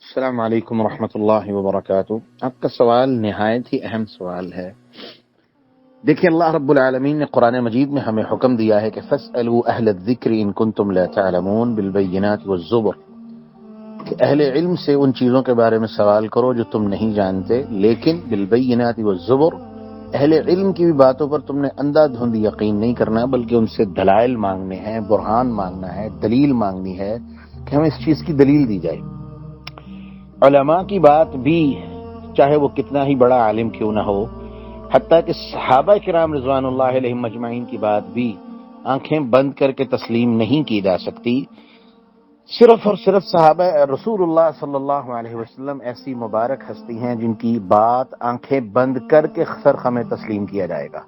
السلام علیکم ورحمۃ اللہ وبرکاتہ۔ آپ کا سوال نہایت ہی اہم سوال ہے۔ دیکھیں، اللہ رب العالمین نے قرآن مجید میں ہمیں حکم دیا ہے کہ فاسألوا اہل الذکر ان کنتم لا تعلمون بالبینات والزبر، کہ اہل علم سے ان چیزوں کے بارے میں سوال کرو جو تم نہیں جانتے، لیکن بالبینات والزبر، اہل علم کی بھی باتوں پر تم نے اندھا دھند یقین نہیں کرنا، بلکہ ان سے دلائل مانگنے ہیں، برہان مانگنا ہے، دلیل مانگنی ہے کہ ہمیں اس چیز کی دلیل دی جائے۔ علماء کی بات بھی، چاہے وہ کتنا ہی بڑا عالم کیوں نہ ہو، حتیٰ کہ صحابہ کرام رضوان اللہ علیہم مجمعین کی بات بھی آنکھیں بند کر کے تسلیم نہیں کی جا سکتی۔ صرف اور صرف صحابہ رسول اللہ صلی اللہ علیہ وسلم ایسی مبارک ہستی ہیں جن کی بات آنکھیں بند کر کے سرخ میں تسلیم کیا جائے گا،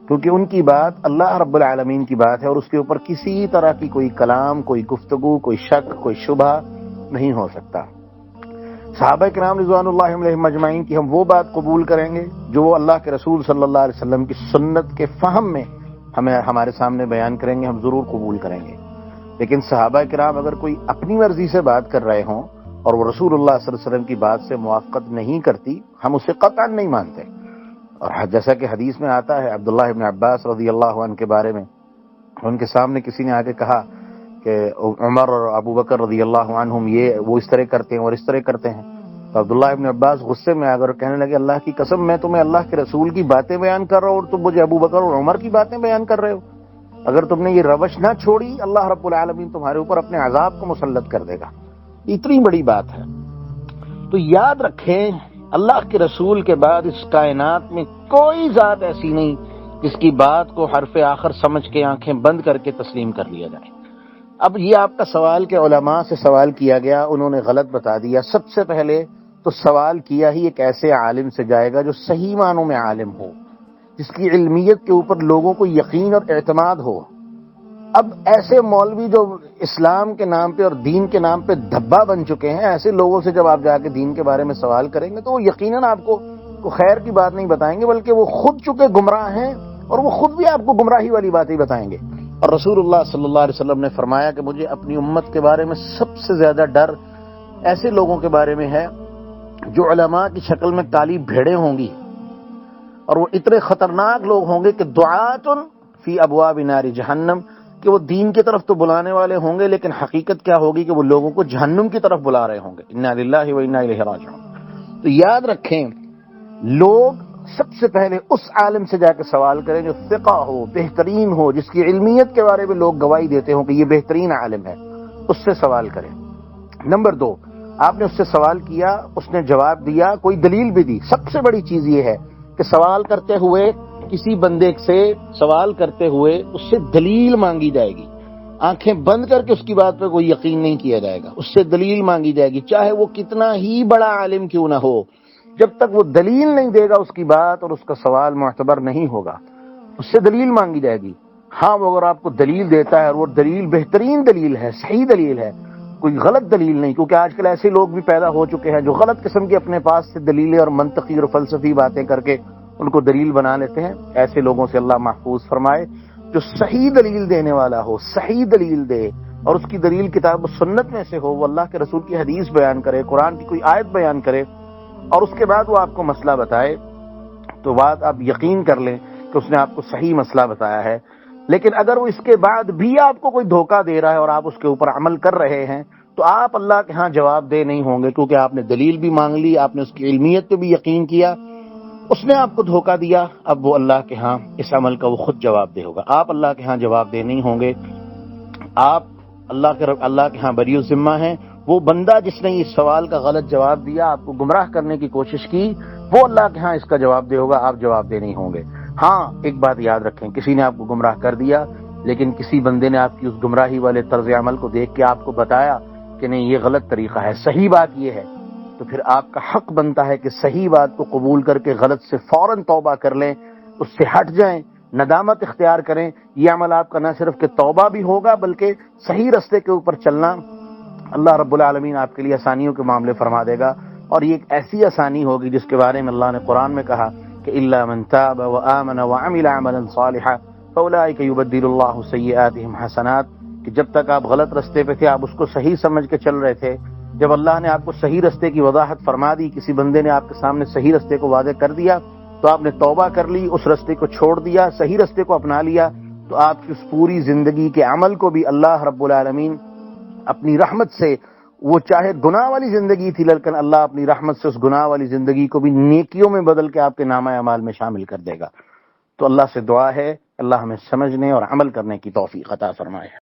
کیونکہ ان کی بات اللہ رب العالمین کی بات ہے اور اس کے اوپر کسی طرح کی کوئی کلام، کوئی گفتگو، کوئی شک، کوئی شبہ نہیں ہو سکتا۔ صحابہ کرام رضوان اللہ علیہم مجمعین کی ہم وہ بات قبول کریں گے جو وہ اللہ کے رسول صلی اللہ علیہ وسلم کی سنت کے فہم میں ہمارے سامنے بیان کریں گے، ہم ضرور قبول کریں گے۔ لیکن صحابہ کرام اگر کوئی اپنی مرضی سے بات کر رہے ہوں اور وہ رسول اللہ صلی اللہ علیہ وسلم کی بات سے موافقت نہیں کرتی، ہم اسے قطعاً نہیں مانتے۔ اور جیسا کہ حدیث میں آتا ہے عبداللہ ابن عباس رضی اللہ عنہ کے بارے میں، ان کے سامنے کسی نے آگے کہا کہ عمر اور ابو بکر رضی اللہ عنہم وہ اس طرح کرتے ہیں اور اس طرح کرتے ہیں، تو عبداللہ ابن عباس غصے میں آ کر کہنے لگے، اللہ کی قسم، میں تمہیں اللہ کے رسول کی باتیں بیان کر رہا ہوں اور تم مجھے ابو بکر اور عمر کی باتیں بیان کر رہے ہو۔ اگر تم نے یہ روش نہ چھوڑی، اللہ رب العالمین تمہارے اوپر اپنے عذاب کو مسلط کر دے گا۔ اتنی بڑی بات ہے۔ تو یاد رکھیں، اللہ کے رسول کے بعد اس کائنات میں کوئی ذات ایسی نہیں جس کی بات کو حرف آخر سمجھ کے آنکھیں بند کر کے تسلیم کر لیا جائے۔ اب یہ آپ کا سوال کہ علماء سے سوال کیا گیا، انہوں نے غلط بتا دیا۔ سب سے پہلے تو سوال کیا ہی ایک ایسے عالم سے جائے گا جو صحیح معنوں میں عالم ہو، جس کی علمیت کے اوپر لوگوں کو یقین اور اعتماد ہو۔ اب ایسے مولوی جو اسلام کے نام پہ اور دین کے نام پہ دھبا بن چکے ہیں، ایسے لوگوں سے جب آپ جا کے دین کے بارے میں سوال کریں گے تو وہ یقیناً آپ کو خیر کی بات نہیں بتائیں گے، بلکہ وہ خود چکے گمراہ ہیں اور وہ خود بھی آپ کو گمراہی والی باتیں بتائیں گے۔ اور رسول اللہ صلی اللہ علیہ وسلم نے فرمایا کہ مجھے اپنی امت کے بارے میں سب سے زیادہ ڈر ایسے لوگوں کے بارے میں ہے جو علماء کی شکل میں کالی بھیڑیں ہوں گی، اور وہ اتنے خطرناک لوگ ہوں گے کہ دعات فی ابواب نار جہنم، کہ وہ دین کی طرف تو بلانے والے ہوں گے لیکن حقیقت کیا ہوگی کہ وہ لوگوں کو جہنم کی طرف بلا رہے ہوں گے۔ انا للہ و انا الیہ راجعون۔ تو یاد رکھیں، لوگ سب سے پہلے اس عالم سے جا کے سوال کریں جو ثقہ ہو، بہترین ہو، جس کی علمیت کے بارے میں لوگ گواہی دیتے ہوں کہ یہ بہترین عالم ہے، اس سے سوال کریں۔ نمبر 2، آپ نے اس سے سوال کیا، اس نے جواب دیا، کوئی دلیل بھی دی۔ سب سے بڑی چیز یہ ہے کہ سوال کرتے ہوئے، کسی بندے سے سوال کرتے ہوئے اس سے دلیل مانگی جائے گی۔ آنکھیں بند کر کے اس کی بات پہ کوئی یقین نہیں کیا جائے گا، اس سے دلیل مانگی جائے گی، چاہے وہ کتنا ہی بڑا عالم کیوں نہ ہو۔ جب تک وہ دلیل نہیں دے گا اس کی بات اور اس کا سوال معتبر نہیں ہوگا، اس سے دلیل مانگی جائے گی۔ ہاں، وہ اگر آپ کو دلیل دیتا ہے اور وہ دلیل بہترین دلیل ہے، صحیح دلیل ہے، کوئی غلط دلیل نہیں، کیونکہ آج کل ایسے لوگ بھی پیدا ہو چکے ہیں جو غلط قسم کی اپنے پاس سے دلیلیں اور منطقی اور فلسفی باتیں کر کے ان کو دلیل بنا لیتے ہیں۔ ایسے لوگوں سے اللہ محفوظ فرمائے۔ جو صحیح دلیل دینے والا ہو، صحیح دلیل دے اور اس کی دلیل کتاب و سنت میں سے ہو، وہ اللہ کے رسول کی حدیث بیان کرے، قرآن کی کوئی آیت بیان کرے اور اس کے بعد وہ آپ کو مسئلہ بتائے، تو بات آپ یقین کر لیں کہ اس نے آپ کو صحیح مسئلہ بتایا ہے۔ لیکن اگر وہ اس کے بعد بھی آپ کو کوئی دھوکہ دے رہا ہے اور آپ اس کے اوپر عمل کر رہے ہیں، تو آپ اللہ کے ہاں جواب دہ نہیں ہوں گے، کیونکہ آپ نے دلیل بھی مانگ لی، آپ نے اس کی علمیت پہ بھی یقین کیا، اس نے آپ کو دھوکہ دیا، اب وہ اللہ کے ہاں اس عمل کا وہ خود جواب دہ ہوگا، آپ اللہ کے ہاں جواب دہ نہیں ہوں گے۔ آپ اللہ کے ہاں بری الذمہ ہیں۔ وہ بندہ جس نے اس سوال کا غلط جواب دیا، آپ کو گمراہ کرنے کی کوشش کی، وہ اللہ کے ہاں اس کا جواب دے ہوگا، آپ جواب دہ نہیں ہوں گے۔ ہاں، ایک بات یاد رکھیں، کسی نے آپ کو گمراہ کر دیا، لیکن کسی بندے نے آپ کی اس گمراہی والے طرز عمل کو دیکھ کے آپ کو بتایا کہ نہیں، یہ غلط طریقہ ہے، صحیح بات یہ ہے، تو پھر آپ کا حق بنتا ہے کہ صحیح بات کو قبول کر کے غلط سے فوراً توبہ کر لیں، اس سے ہٹ جائیں، ندامت اختیار کریں۔ یہ عمل آپ کا نہ صرف کہ توبہ بھی ہوگا بلکہ صحیح رستے کے اوپر چلنا اللہ رب العالمین آپ کے لیے آسانیوں کے معاملے فرما دے گا، اور یہ ایک ایسی آسانی ہوگی جس کے بارے میں اللہ نے قرآن میں کہا کہ الا من تاب وآمن وعمل عملا صالحا فاولئک یبدل اللہ سیئاتہم حسنات، کہ جب تک آپ غلط رستے پہ تھے، آپ اس کو صحیح سمجھ کے چل رہے تھے، جب اللہ نے آپ کو صحیح رستے کی وضاحت فرما دی، کسی بندے نے آپ کے سامنے صحیح رستے کو واضح کر دیا تو آپ نے توبہ کر لی، اس رستے کو چھوڑ دیا، صحیح رستے کو اپنا لیا، تو آپ کی اس پوری زندگی کے عمل کو بھی اللہ رب العالمین اپنی رحمت سے، وہ چاہے گناہ والی زندگی تھی لیکن اللہ اپنی رحمت سے اس گناہ والی زندگی کو بھی نیکیوں میں بدل کے آپ کے نامہ اعمال میں شامل کر دے گا۔ تو اللہ سے دعا ہے اللہ ہمیں سمجھنے اور عمل کرنے کی توفیق عطا فرمائے۔